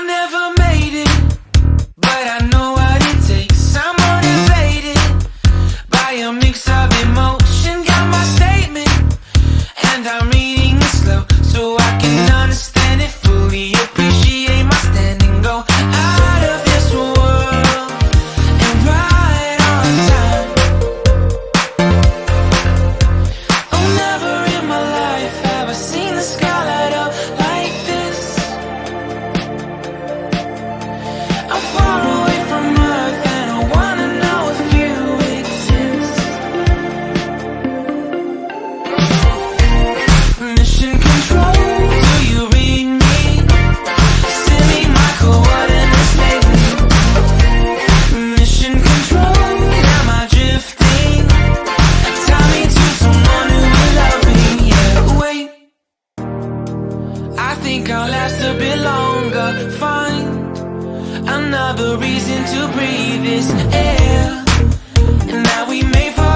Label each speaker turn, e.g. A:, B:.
A: never made it, but I know what it takes. I'm motivated by a mix of emotion. Got my statement, and I'm reading it slow so I can understand it fully. Appreciate my standing, go out of this world and right on time. Oh, never in my life have I seen the sky light up like this. I'm far away from Earth and I wanna know if you exist. Mission control, do you read me? Send me my coordinates lately. Mission control, am I drifting? Tie me to someone who will love me. Yeah, wait, I think I'll last a bit longer. Find another reason to breathe this air, and now we may fall